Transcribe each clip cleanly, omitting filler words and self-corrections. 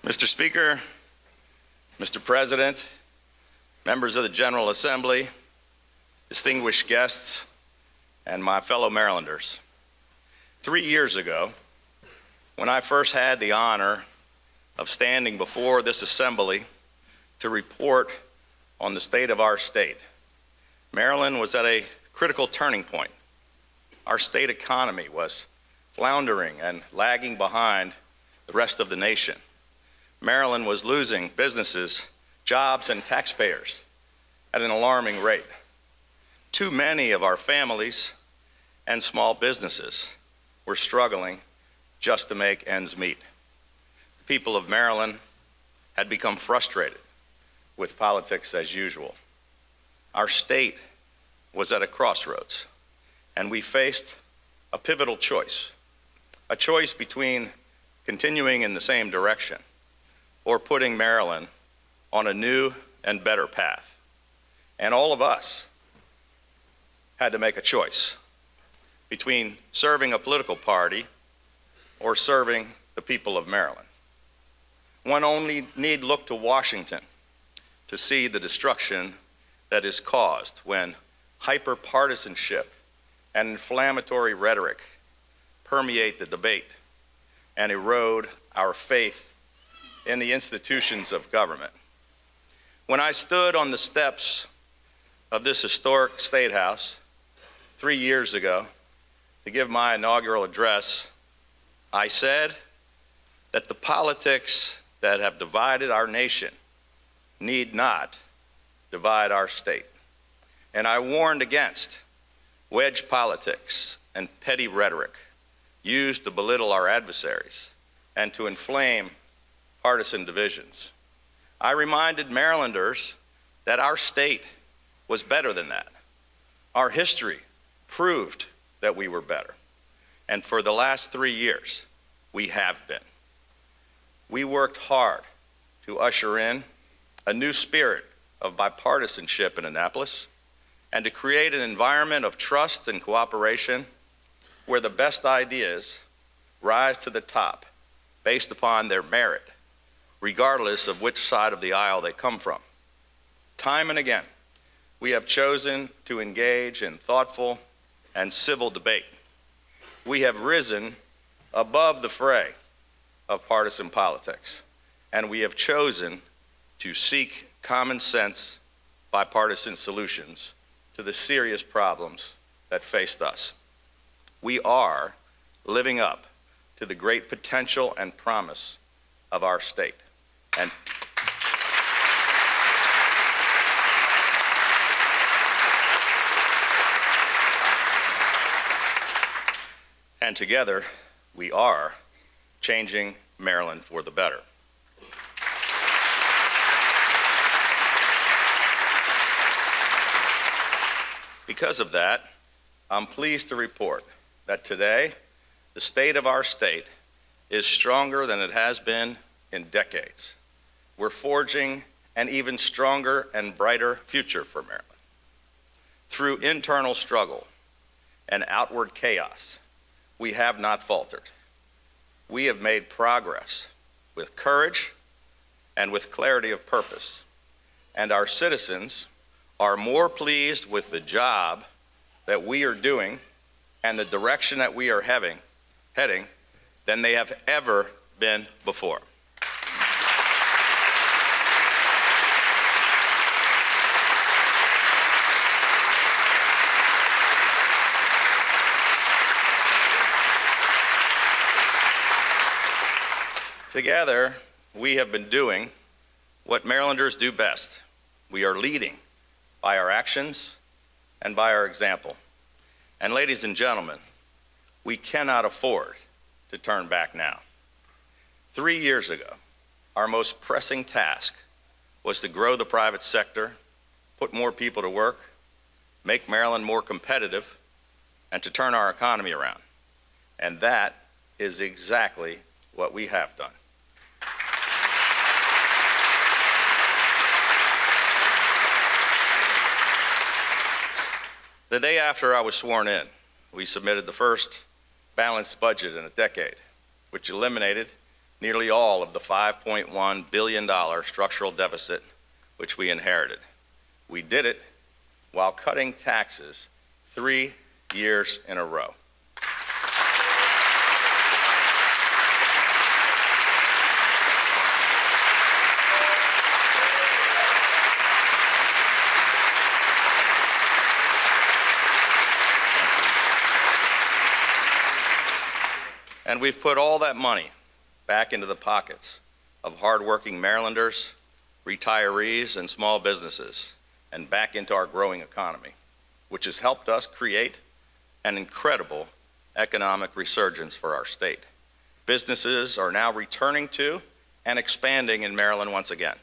Mr. Speaker, Mr. President, members of the General Assembly, distinguished guests, and my fellow Marylanders. 3 years ago, when I first had the honor of standing before this assembly to report on the state of our state, Maryland was at a critical turning point. Our state economy was floundering and lagging behind the rest of the nation. Maryland was losing businesses, jobs, and taxpayers at an alarming rate. Too many of our families and small businesses were struggling just to make ends meet. The people of Maryland had become frustrated with politics as usual. Our state was at a crossroads, and we faced a pivotal choice, a choice between continuing in the same direction or putting Maryland on a new and better path. And all of us had to make a choice between serving a political party or serving the people of Maryland. One only need look to Washington to see the destruction that is caused when hyper-partisanship and inflammatory rhetoric permeate the debate and erode our faith in the institutions of government. When I stood on the steps of this historic State House 3 years ago to give my inaugural address, I said that the politics that have divided our nation need not divide our state. And I warned against wedge politics and petty rhetoric used to belittle our adversaries and to inflame partisan divisions. I reminded Marylanders that our state was better than that. Our history proved that we were better. And for the last 3 years, we have been. We worked hard to usher in a new spirit of bipartisanship in Annapolis and to create an environment of trust and cooperation where the best ideas rise to the top based upon their merit, regardless of which side of the aisle they come from. Time and again, we have chosen to engage in thoughtful and civil debate. We have risen above the fray of partisan politics, and we have chosen to seek common sense bipartisan solutions to the serious problems that faced us. We are living up to the great potential and promise of our state. And together, we are changing Maryland for the better. Because of that, I'm pleased to report that today, the state of our state is stronger than it has been in decades. We're forging an even stronger and brighter future for Maryland. Through internal struggle and outward chaos, we have not faltered. We have made progress with courage and with clarity of purpose, and our citizens are more pleased with the job that we are doing and the direction that we are heading than they have ever been before. Together, we have been doing what Marylanders do best. We are leading by our actions and by our example. And ladies and gentlemen, we cannot afford to turn back now. 3 years ago, our most pressing task was to grow the private sector, put more people to work, make Maryland more competitive, and to turn our economy around. And that is exactly what we have done. The day after I was sworn in, we submitted the first balanced budget in a decade, which eliminated nearly all of the $5.1 billion structural deficit which we inherited. We did it while cutting taxes 3 years in a row. And we've put all that money back into the pockets of hardworking Marylanders, retirees, and small businesses, and back into our growing economy, which has helped us create an incredible economic resurgence for our state. Businesses are now returning to and expanding in Maryland once again.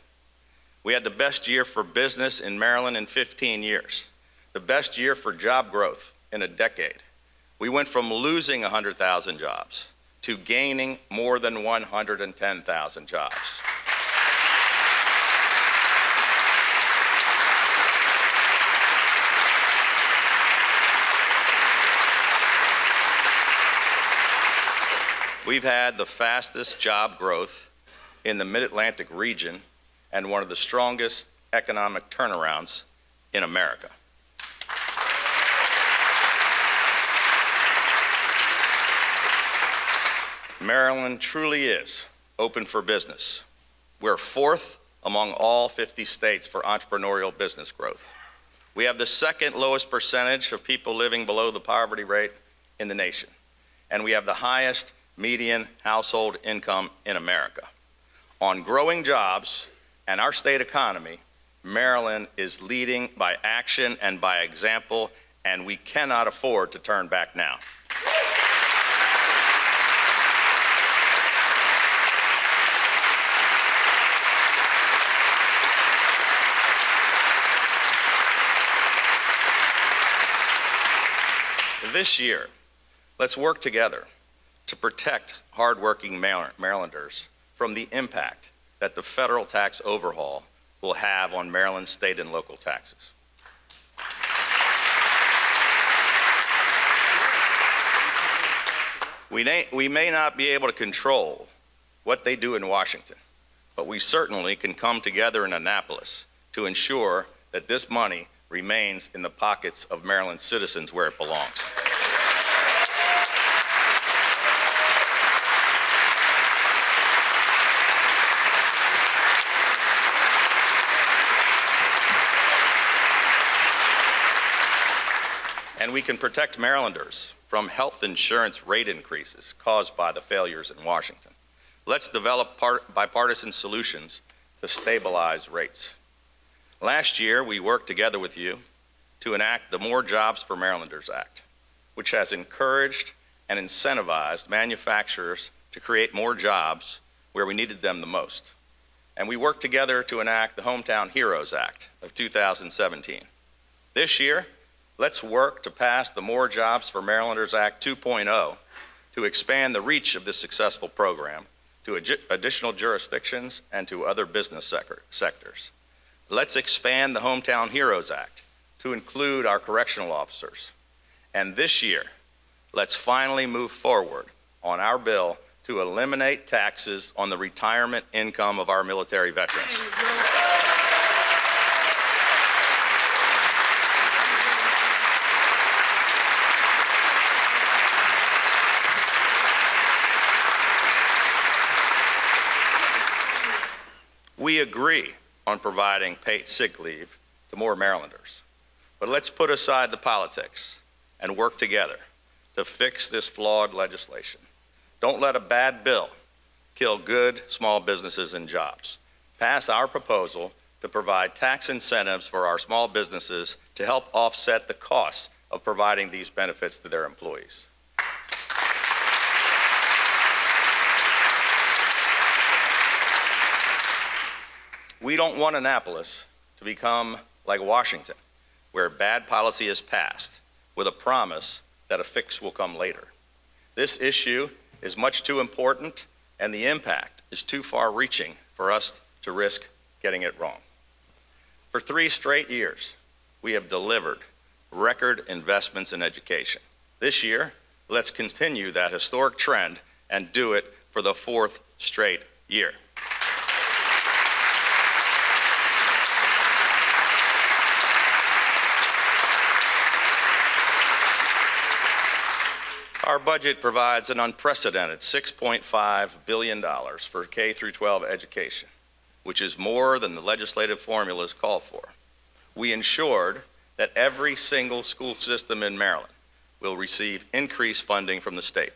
We had the best year for business in Maryland in 15 years, the best year for job growth in a decade. We went from losing 100,000 jobs to gaining more than 110,000 jobs. We've had the fastest job growth in the Mid-Atlantic region and one of the strongest economic turnarounds in America. Maryland truly is open for business. We're fourth among all 50 states for entrepreneurial business growth. We have the second lowest percentage of people living below the poverty rate in the nation, and we have the highest median household income in America. On growing jobs and our state economy, Maryland is leading by action and by example, and we cannot afford to turn back now. This year, let's work together to protect hardworking Marylanders from the impact that the federal tax overhaul will have on Maryland's state and local taxes. We may not be able to control what they do in Washington, but we certainly can come together in Annapolis to ensure that this money remains in the pockets of Maryland citizens where it belongs. And we can protect Marylanders from health insurance rate increases caused by the failures in Washington. Let's develop bipartisan solutions to stabilize rates. Last year, we worked together with you to enact the More Jobs for Marylanders Act, which has encouraged and incentivized manufacturers to create more jobs where we needed them the most. And we worked together to enact the Hometown Heroes Act of 2017. This year, let's work to pass the More Jobs for Marylanders Act 2.0 to expand the reach of this successful program to additional jurisdictions and to other business sectors. Let's expand the Hometown Heroes Act to include our correctional officers. And this year, let's finally move forward on our bill to eliminate taxes on the retirement income of our military veterans. We agree on providing paid sick leave to more Marylanders. But let's put aside the politics and work together to fix this flawed legislation. Don't let a bad bill kill good small businesses and jobs. Pass our proposal to provide tax incentives for our small businesses to help offset the costs of providing these benefits to their employees. We don't want Annapolis to become like Washington, where bad policy is passed with a promise that a fix will come later. This issue is much too important, and the impact is too far-reaching for us to risk getting it wrong. For 3 straight years, we have delivered record investments in education. This year, let's continue that historic trend and do it for the 4th straight year. Our budget provides an unprecedented $6.5 billion for K through 12 education, which is more than the legislative formulas call for. We ensured that every single school system in Maryland will receive increased funding from the state.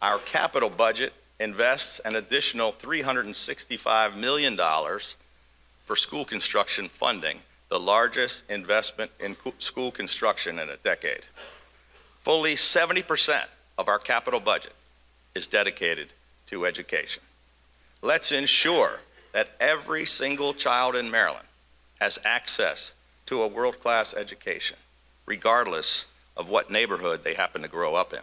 Our capital budget invests an additional $365 million for school construction funding, the largest investment in school construction in a decade. Fully 70% of our capital budget is dedicated to education. Let's ensure that every single child in Maryland has access to a world-class education, regardless of what neighborhood they happen to grow up in.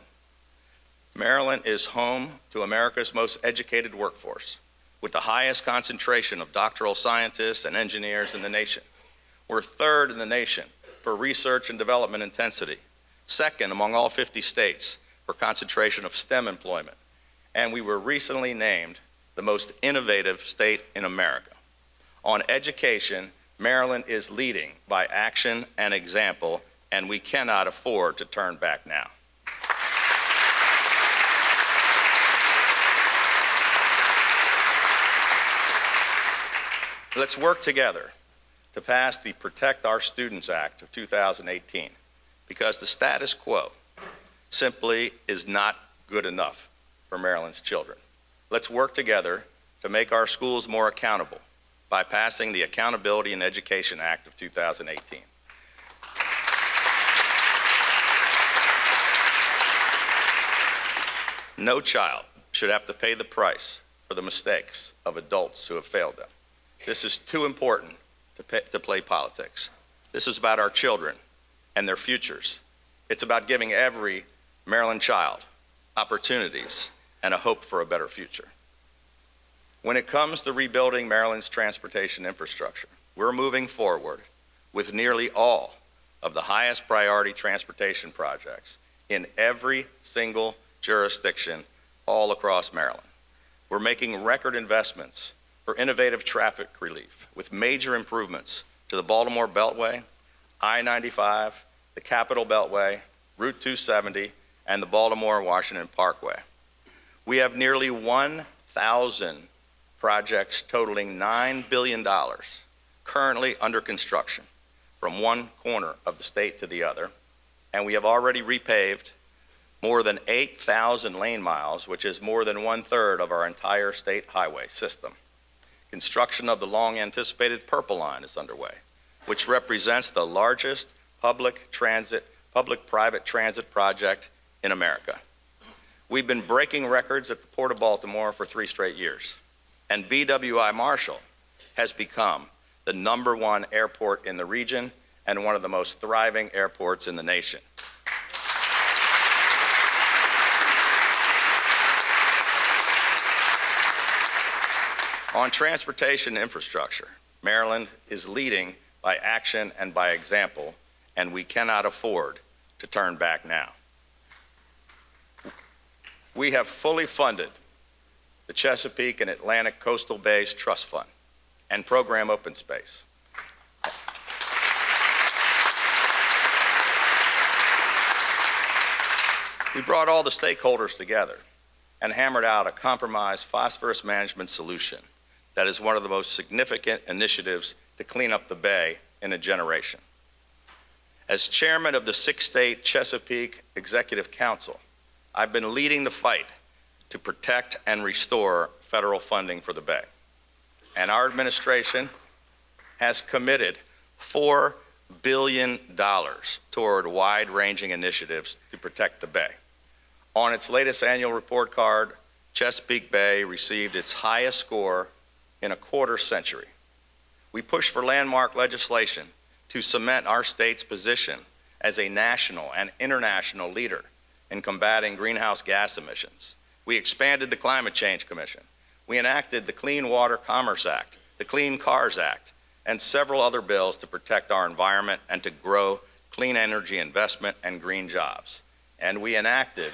Maryland is home to America's most educated workforce, with the highest concentration of doctoral scientists and engineers in the nation. We're third in the nation for research and development intensity, second among all 50 states for concentration of STEM employment, and we were recently named the most innovative state in America. On education, Maryland is leading by action and example, and we cannot afford to turn back now. Let's work together to pass the Protect Our Students Act of 2018, because the status quo simply is not good enough for Maryland's children. Let's work together to make our schools more accountable by passing the Accountability in Education Act of 2018. No child should have to pay the price for the mistakes of adults who have failed them. This is too important to play politics. This is about our children and their futures. It's about giving every Maryland child opportunities and a hope for a better future. When it comes to rebuilding Maryland's transportation infrastructure, we're moving forward with nearly all of the highest priority transportation projects in every single jurisdiction all across Maryland. We're making record investments for innovative traffic relief with major improvements to the Baltimore Beltway, I-95, the Capitol Beltway, Route 270, and the Baltimore-Washington Parkway. We have nearly 1,000 projects totaling $9 billion currently under construction from one corner of the state to the other, and we have already repaved more than 8,000 lane miles, which is more than 1/3 of our entire state highway system. Construction of the long-anticipated Purple Line is underway, which represents the largest public-private transit project in America. We've been breaking records at the Port of Baltimore for 3 straight years, and BWI Marshall has become the #1 airport in the region and one of the most thriving airports in the nation. On transportation infrastructure, Maryland is leading by action and by example, and we cannot afford to turn back now. We have fully funded the Chesapeake and Atlantic Coastal Bays Trust Fund and Program Open Space. We brought all the stakeholders together and hammered out a compromised phosphorus management solution that is one of the most significant initiatives to clean up the Bay in a generation. As chairman of the 6-state Chesapeake Executive Council, I've been leading the fight to protect and restore federal funding for the Bay. And our administration has committed $4 billion toward wide-ranging initiatives to protect the Bay. On its latest annual report card, Chesapeake Bay received its highest score in a quarter century. We pushed for landmark legislation to cement our state's position as a national and international leader in combating greenhouse gas emissions. We expanded the Climate Change Commission. We enacted the Clean Water Commerce Act, the Clean Cars Act, and several other bills to protect our environment and to grow clean energy investment and green jobs. And we enacted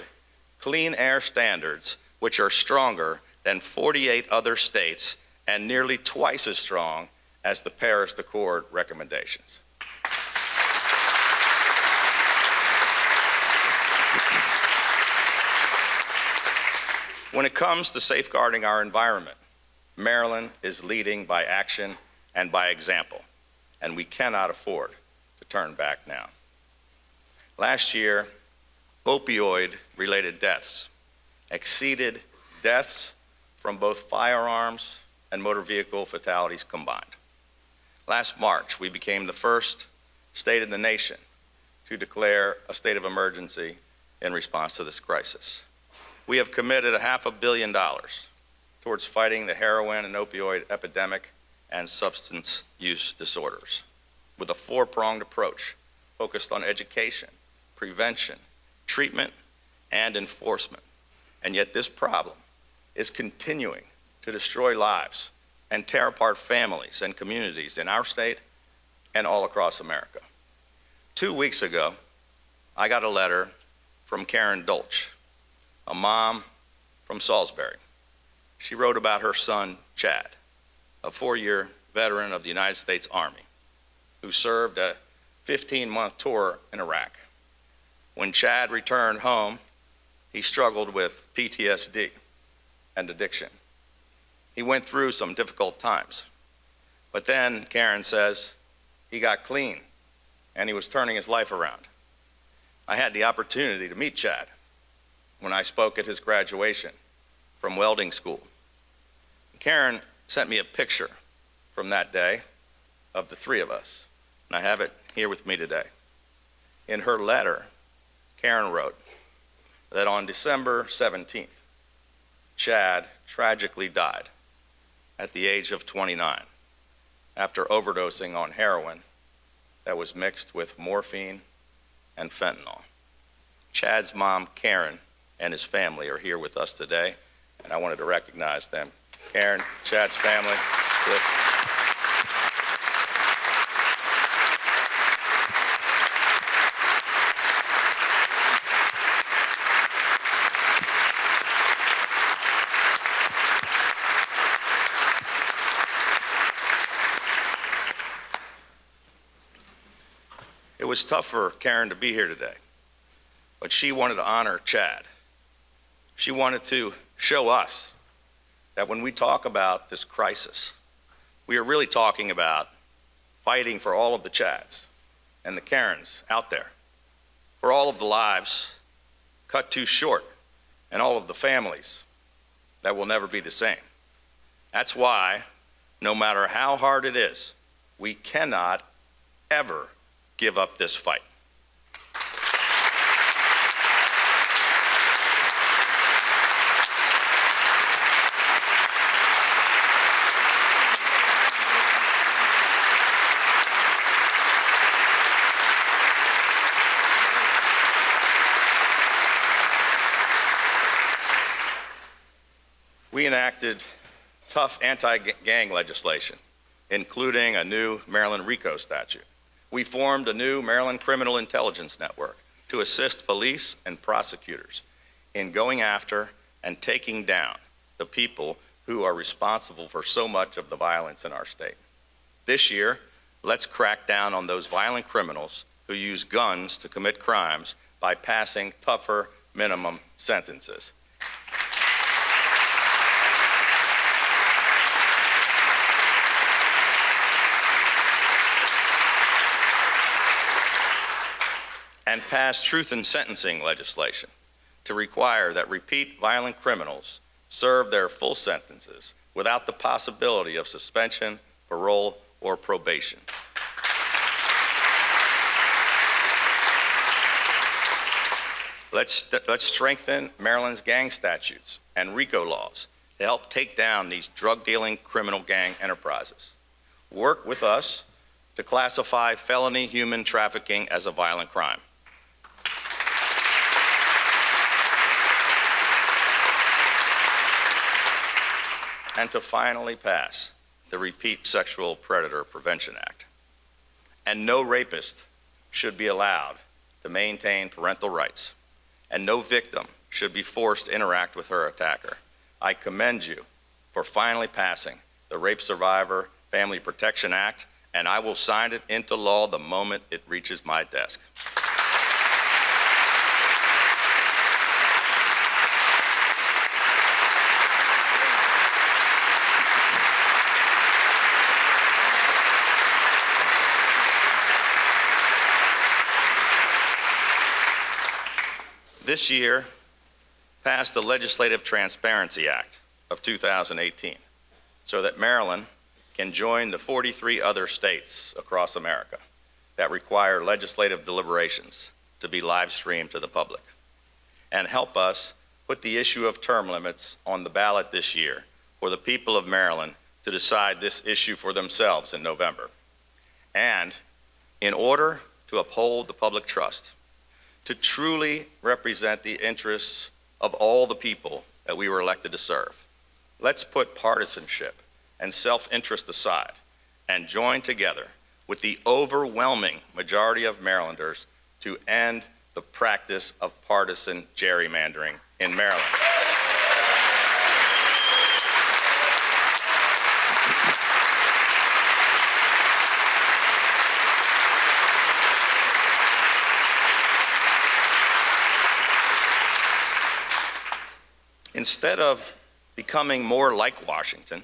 clean air standards, which are stronger than than 48 other states and nearly twice as strong as the Paris Accord recommendations. When it comes to safeguarding our environment, Maryland is leading by action and by example, and we cannot afford to turn back now. Last year, opioid-related deaths exceeded deaths from both firearms and motor vehicle fatalities combined. Last March, we became the first state in the nation to declare a state of emergency in response to this crisis. We have committed $500 million towards fighting the heroin and opioid epidemic and substance use disorders with a four-pronged approach focused on education, prevention, treatment, and enforcement. And yet this problem is continuing to destroy lives and tear apart families and communities in our state and all across America. 2 weeks ago, I got a letter from Karen Dolch, a mom from Salisbury. She wrote about her son, Chad, a 4-year veteran of the United States Army, who served a 15-month tour in Iraq. When Chad returned home, he struggled with PTSD and addiction. He went through some difficult times. But then, Karen says, he got clean and he was turning his life around. I had the opportunity to meet Chad when I spoke at his graduation from welding school. Karen sent me a picture from that day of the three of us, and I have it here with me today. In her letter, Karen wrote that on December 17th, Chad tragically died at the age of 29 after overdosing on heroin that was mixed with morphine and fentanyl. Chad's mom, Karen, and his family are here with us today, and I wanted to recognize them. Karen, Chad's family. It was tough for Karen to be here today, but she wanted to honor Chad. She wanted to show us that when we talk about this crisis, we are really talking about fighting for all of the Chads and the Karens out there, for all of the lives cut too short and all of the families that will never be the same. That's why, no matter how hard it is, we cannot ever give up this fight. We enacted tough anti-gang legislation, including a new Maryland RICO statute. We formed a new Maryland Criminal Intelligence Network to assist police and prosecutors in going after and taking down the people who are responsible for so much of the violence in our state. This year, let's crack down on those violent criminals who use guns to commit crimes by passing tougher minimum sentences. And pass truth in sentencing legislation to require that repeat violent criminals serve their full sentences without the possibility of suspension, parole, or probation. Let's strengthen Maryland's gang statutes and RICO laws to help take down these drug-dealing criminal gang enterprises. Work with us to classify felony human trafficking as a violent crime. And to finally pass the Repeat Sexual Predator Prevention Act. And no rapist should be allowed to maintain parental rights, and no victim should be forced to interact with her attacker. I commend you for finally passing the Rape Survivor Family Protection Act, and I will sign it into law the moment it reaches my desk. This year passed the Legislative Transparency Act of 2018 so that Maryland can join the 43 other states across America that require legislative deliberations to be live streamed to the public, and help us put the issue of term limits on the ballot this year for the people of Maryland to decide this issue for themselves in November. And in order to uphold the public trust, to truly represent the interests of all the people that we were elected to serve, let's put partisanship and self-interest aside and join together with the overwhelming majority of Marylanders to end the practice of partisan gerrymandering in Maryland. Instead of becoming more like Washington,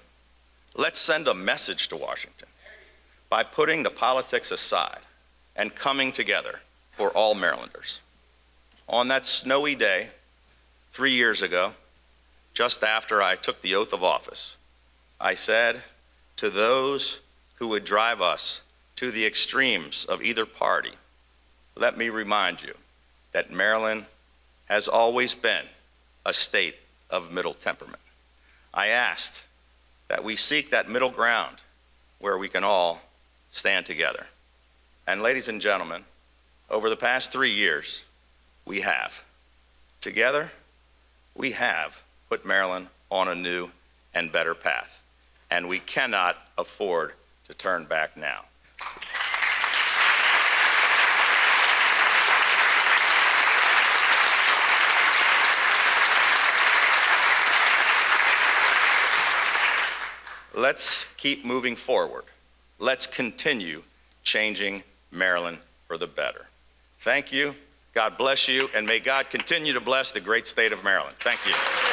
let's send a message to Washington by putting the politics aside and coming together for all Marylanders. On that snowy day 3 years ago, just after I took the oath of office, I said to those who would drive us to the extremes of either party, let me remind you that Maryland has always been a state of middle temperament. I asked that we seek that middle ground where we can all stand together. And ladies and gentlemen, over the past 3 years, we have. Together, we have put Maryland on a new and better path, and we cannot afford to turn back now. Let's keep moving forward. Let's continue changing Maryland for the better. Thank you. God bless you, and may God continue to bless the great state of Maryland. Thank you.